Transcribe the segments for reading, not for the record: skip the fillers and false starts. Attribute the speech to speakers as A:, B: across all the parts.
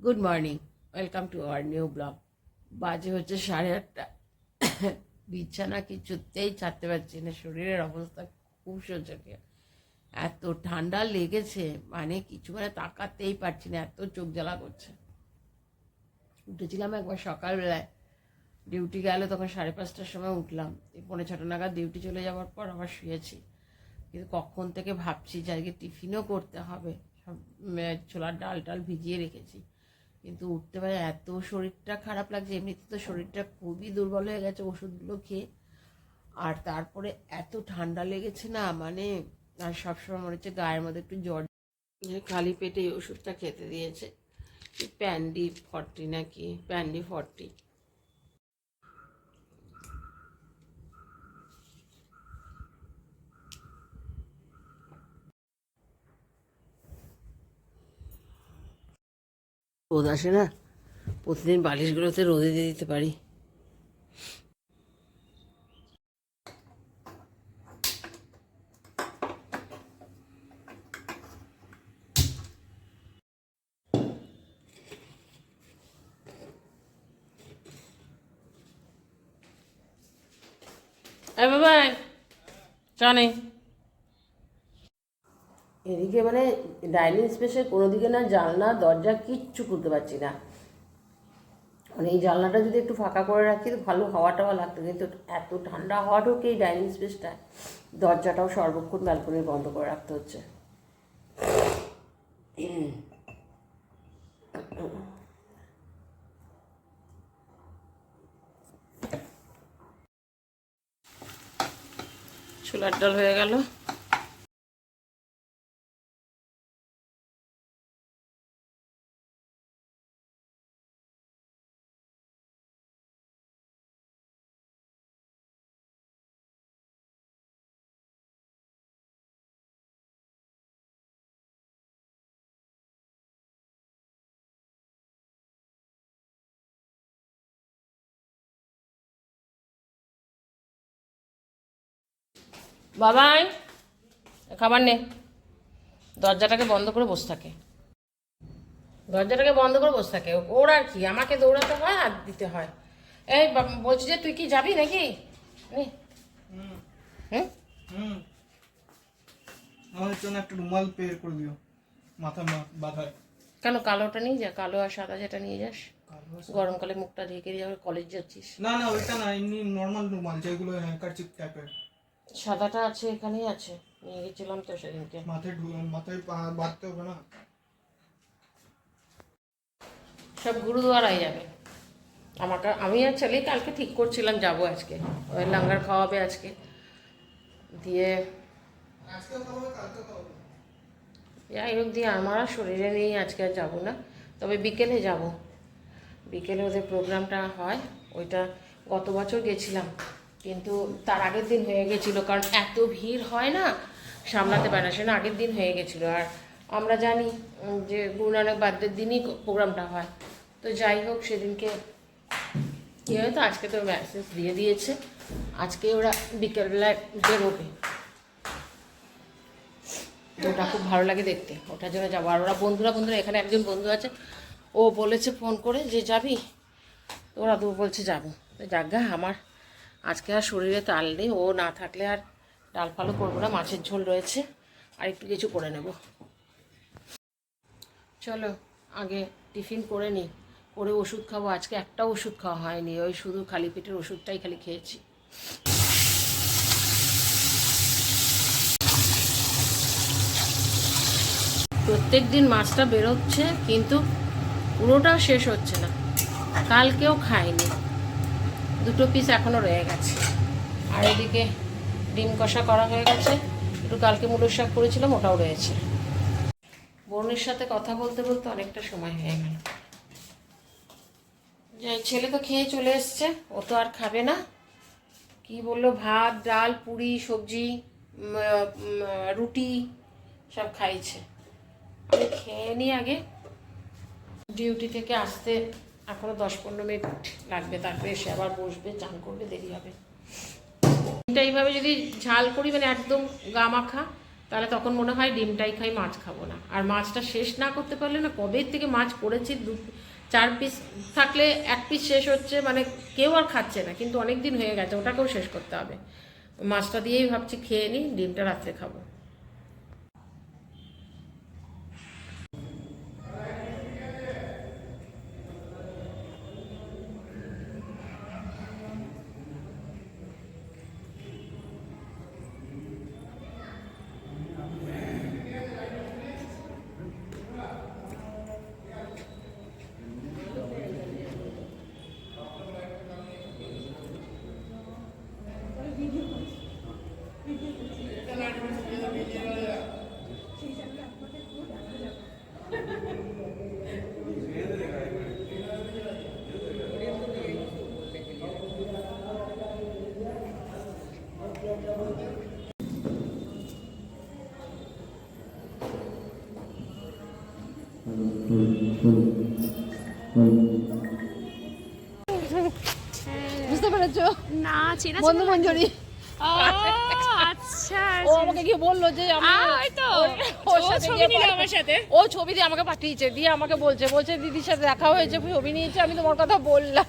A: Good morning, welcome to our new blog. বাজে হচ্ছে 8:30। বিছানা কিছুতেই ছাড়তে পারছি না, শরীরের অবস্থা খুব শোচনীয়। এত ঠান্ডা লেগেছে, মানে কিছু মানে তাকাতেই পারছি না, এত চোখ জ্বালা করছে। উঠেছিলাম একবার সকালবেলায়, ডিউটি গেল তখন 5:30টার সময় উঠলাম। এই 5:45 নাগাদ ডিউটি চলে যাওয়ার পর আবার শুয়েছি। কিন্তু কখন থেকে ভাবছি যে আজকে টিফিনও করতে হবে, সব ছোলার ডাল টাল ভিজিয়ে রেখেছি, কিন্তু উঠতে পারে। এত শরীরটা খারাপ লাগছে, এমনিতে তো শরীরটা খুবই দুর্বল হয়ে গেছে ওষুধগুলো খেয়ে, আর তারপরে এত ঠান্ডা লেগেছে না, মানে আর সবসময় মনে হচ্ছে গায়ের মধ্যে একটু জ্বর। খালি পেটে এই ওষুধটা খেতে দিয়েছে, প্যান্ডি 40 নাকি প্যান্ডি 40। রোদ আসে না, প্রতিদিন বালিশগুলোতে রোদে দিয়ে দিতে পারি। বাবা চনে এদিকে মানে ডাইনিং স্পেসের কোনো দিকে না জানলা দরজা কিচ্ছু খুলতে পারছি না। মানে এই জানলাটা যদি একটু ফাঁকা করে রাখি তো ভালো হাওয়া টাওয়া লাগতো, কিন্তু এত ঠান্ডা হাওয়া ঢোকে এই ডাইনিং স্পেসটায়, দরজাটাও সর্বক্ষণ ব্যালকনি বন্ধ করে রাখতে হচ্ছে। ছোলার ডাল হয়ে গেল। বাবাই খাবার নে, দরজাটাকে বন্ধ করে বসে থাকে, দরজাটাকে বন্ধ করে বসে থাকে। ওর আর কি, আমাকে দৌড়াতে হয় আর দিতে হয়। এই বলছি যে তুই কি যাবি নাকি? হুম
B: হুম আমার জন্য একটা রুমাল বের করে দিও, মাথা বাঁধায়।
A: কেন কালোটা নিয়ে যা, কালো আর সাদা যেটা নিয়ে যাস, গরমকালে মুখটা ঢেকে দিয়ে কলেজ যাচ্ছিস।
B: না না ওইটা না, এমনি নর্মাল রুমাল যেগুলো হ্যাঙ্কারচিপ টাইপের।
A: সাদাটা আছে, এখানেই আছে, নিয়ে গেছিলাম তো সেদিনকে।
B: মাথায় বাঁধতে হবে না,
A: সব গুরুদুয়ারায় যাবে। আমি আর ছেলে কালকে ঠিক করছিলাম যাবো আজকে, ওই লাঙ্গার খাওয়াবে আজকে, দিয়ে যাই হোক, দিয়ে আমার আর শরীরে নেই, আজকে আর যাবো না, তবে বিকেলে যাব। বিকেলে ওদের প্রোগ্রামটা হয়, ওইটা গত বছর গেছিলাম, কিন্তু তার আগের দিন হয়ে গেছিলো, কারণ এত ভিড় হয় না, সামলাতে পারে না, সেটা আগের দিন হয়ে গেছিলো। আর আমরা জানি যে গুরু নানক বার্থডের দিনই প্রোগ্রামটা হয়। তো যাই হোক, সেদিনকে কী হয়তো আজকে তো মেসেজ দিয়ে দিয়েছে, আজকে ওরা বিকেলবেলায় বেরোবে। ওটা খুব ভালো লাগে দেখতে, ওটার জন্য যাবো। আর ওরা বন্ধুরা এখানে একজন বন্ধু আছে, ও বলেছে ফোন করে যে যাবি, তো ওরা দু বলছে যাবো। তো যাজ্ঞা, আমার আজকে আর শরীরে তাল নেই, ও না থাকলে আর ডাল ফালও করবো না, মাছের ঝোল রয়েছে, আর একটু কিছু করে নেব। চলো আগে টিফিন করে নিই, করে ওষুধ খাবো। আজকে একটা ওষুধ খাওয়া হয়নি, ওই শুধু খালি পেটের ওষুধটাই খালি খেয়েছি। প্রত্যেক দিন মাছটা বেরোচ্ছে, কিন্তু পুরোটা শেষ হচ্ছে না। কালকেও খাইনি, 2 পিস এখনও রয়ে গেছে। আর এদিকে ডিম কষা করা হয়ে গেছে, একটু কালকে মূলোর শাক করেছিলাম, ওটাও রয়েছে। বোনের সাথে কথা বলতে বলতে অনেকটা সময় হয়ে গেল। ছেলে তো খেয়ে চলে এসছে, ও তো আর খাবে না। কি বললো, ভাত ডাল পুরি সবজি রুটি সব খাইছে। আমি খেয়ে নিই আগে, ডিউটি থেকে আসতে এখনও 10-15 মিনিট লাগবে, তারপরে এসে আবার বসবে, চান করবে, দেরি হবে। এইভাবে যদি ঝাল করি, মানে একদম গা মাখা, তাহলে তখন মনে হয় ডিমটাই খাই, মাছ খাবো না। আর মাছটা শেষ না করতে পারলে না, কবে থেকে মাছ করেছি, 4 পিস থাকলে 1 পিস শেষ হচ্ছে, মানে কেউ আর খাচ্ছে না, কিন্তু অনেক দিন হয়ে গেছে, ওটাকেও শেষ করতে হবে। মাছটা দিয়েই ভাবছি খেয়ে নিই, ডিমটা রাত্রে খাবো।
C: বুঝতে পেরেছো?
D: না চেনা
C: বন্ধু মঞ্জুরি।
D: আচ্ছা
C: ও আমাকে গিয়ে বললো যে ওর সাথে
D: ছবি
C: গিয়ে
D: নিল আমার সাথে।
C: ও ছবি দিয়ে আমাকে পাঠিয়েছে, দিয়ে আমাকে বলছে দিদির সাথে দেখা হয়েছে, ছবি নিয়েছে, আমি তোমার কথা বললাম।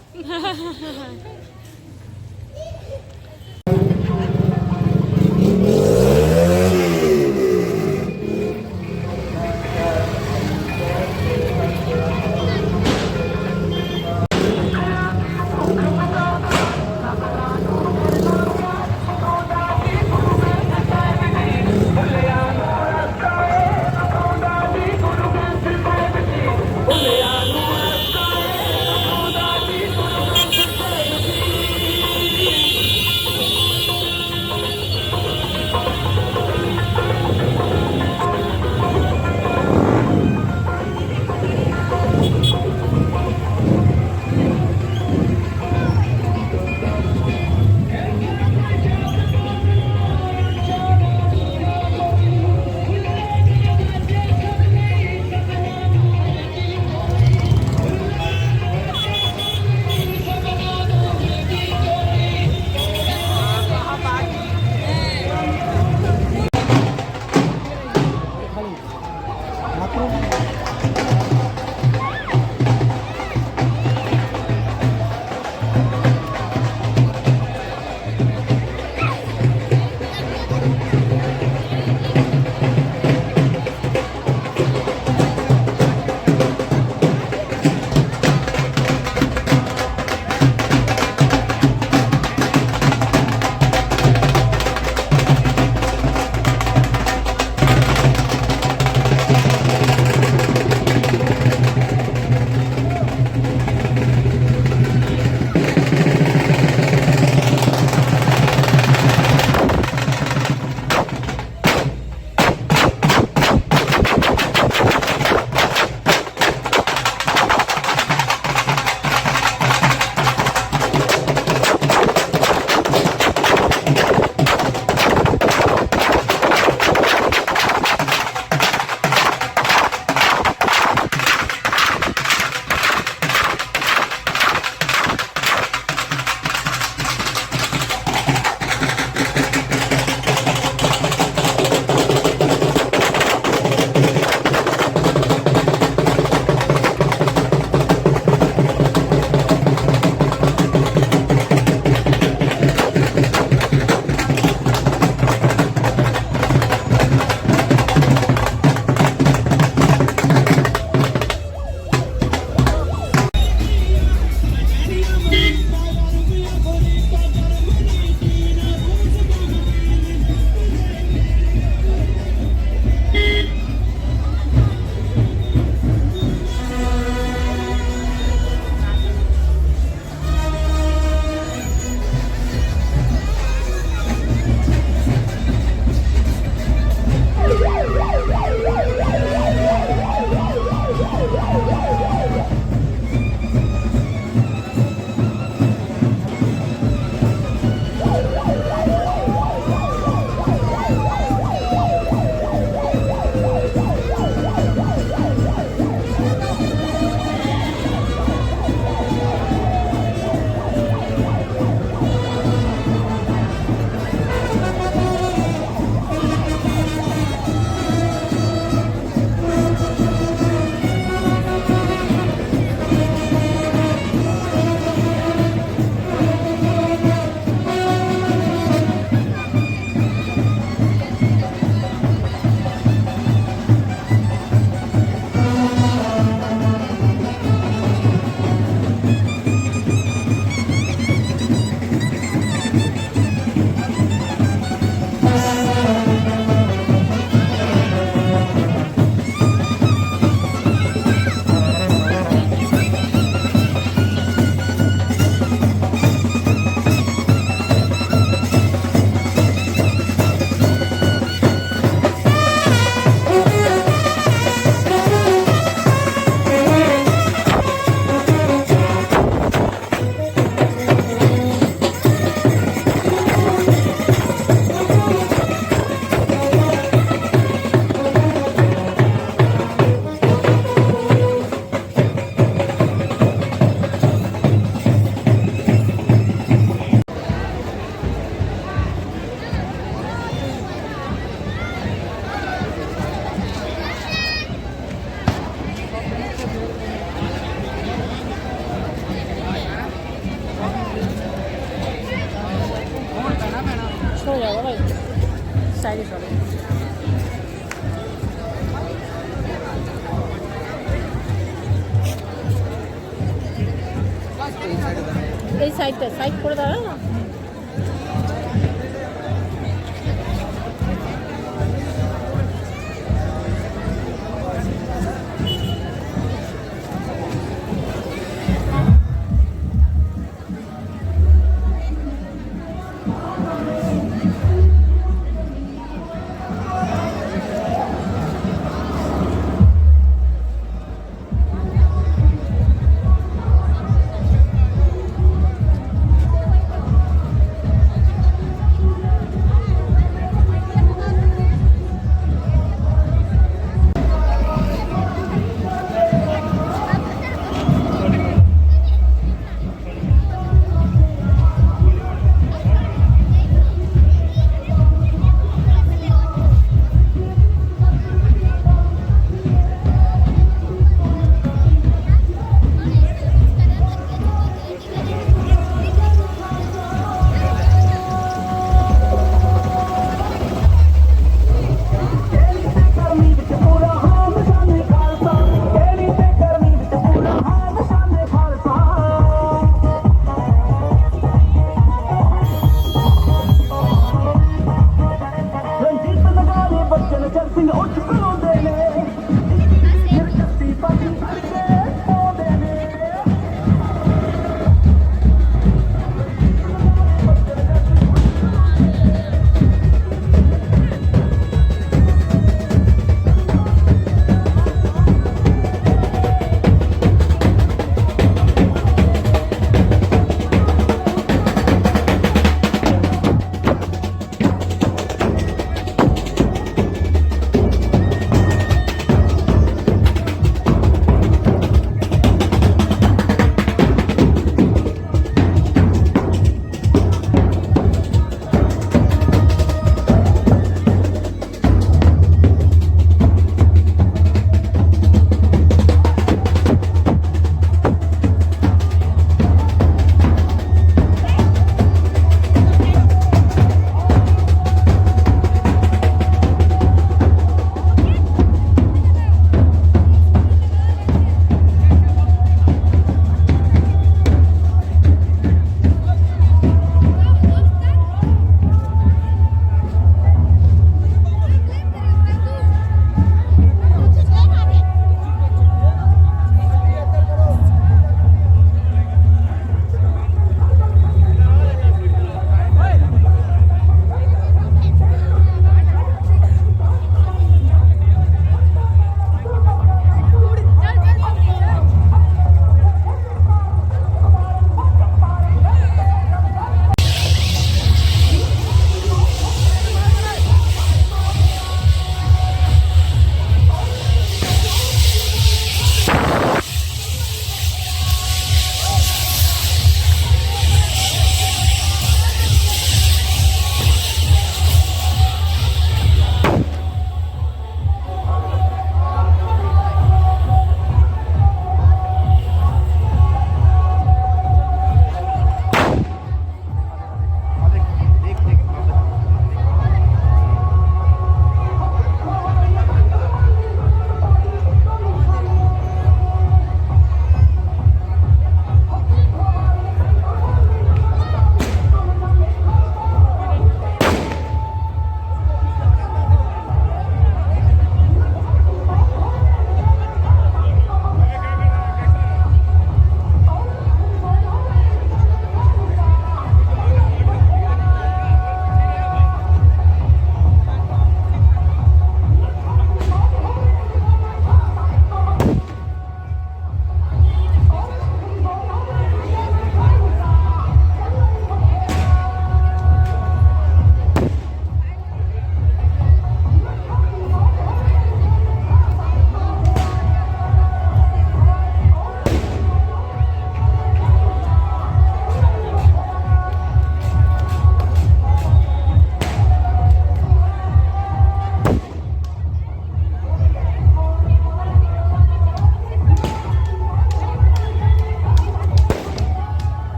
C: এই সাইডটা সাইড করে দাঁড়া না।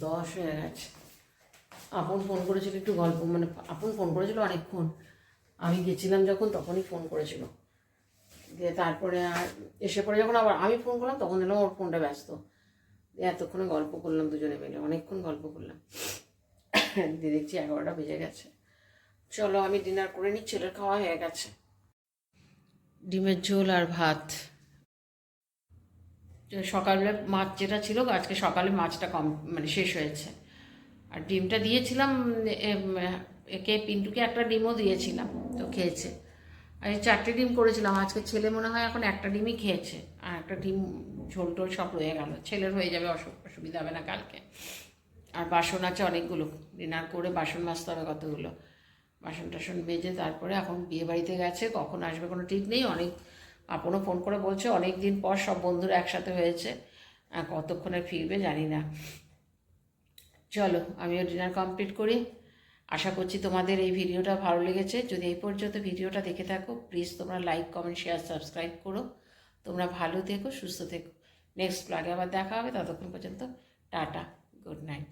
A: 10 হয়ে গেছে। আপন ফোন করেছিল একটু গল্প, মানে আপন ফোন করেছিল অনেকক্ষণ, আমি গেছিলাম যখন তখনই ফোন করেছিল। দিয়ে তারপরে আর এসে পরে যখন আবার আমি ফোন করলাম তখন দিলাম ওর ফোনটা ব্যস্ত। দিয়ে এতক্ষণে গল্প করলাম দুজনে মিলে, অনেকক্ষণ গল্প করলাম। দিয়ে দেখছি 11টা বেজে গেছে। চলো আমি ডিনার করে নিই, ছেলের খাওয়া হয়ে গেছে। ডিমের ঝোল আর ভাত। সকালে মাছ যেটা ছিল আজকে সকালে মাছটা কম মানে শেষ হয়েছে। আর ডিমটা দিয়েছিলাম একে, পিন্টুকে একটা ডিমও দিয়েছিলাম, তো খেয়েছে। আর এই 4টে ডিম করেছিলাম আজকে, ছেলে মনে হয় এখন একটা ডিমই খেয়েছে, আর একটা ডিম ঝোল টোল সব রয়ে গেল। ছেলের হয়ে যাবে, অসুবিধা হবে না কালকে। আর বাসন আছে অনেকগুলো, ডিনার করে বাসন মাজতে হবে কতগুলো। বাসন টাসন মেজে তারপরে এখন বিয়েবাড়িতে গেছে, কখন আসবে কোনো ঠিক নেই। অনেক আপনও ফোন করে বলছে অনেক দিন পর সব বন্ধুরা একসাথে হয়েছে, কতক্ষণে ফিরবে জানি না। চলো আমিও ডিনার কমপ্লিট করি। আশা করছি তোমাদের এই ভিডিওটা ভালো লেগেছে। যদি এই পর্যন্ত ভিডিওটা দেখে থাকো প্লিজ তোমরা লাইক, কমেন্ট, শেয়ার, সাবস্ক্রাইব করো। তোমরা ভালো থেকো, সুস্থ থেকো। নেক্সট ব্লগে আবার দেখা হবে, ততক্ষণ পর্যন্ত টাটা, গুড নাইট।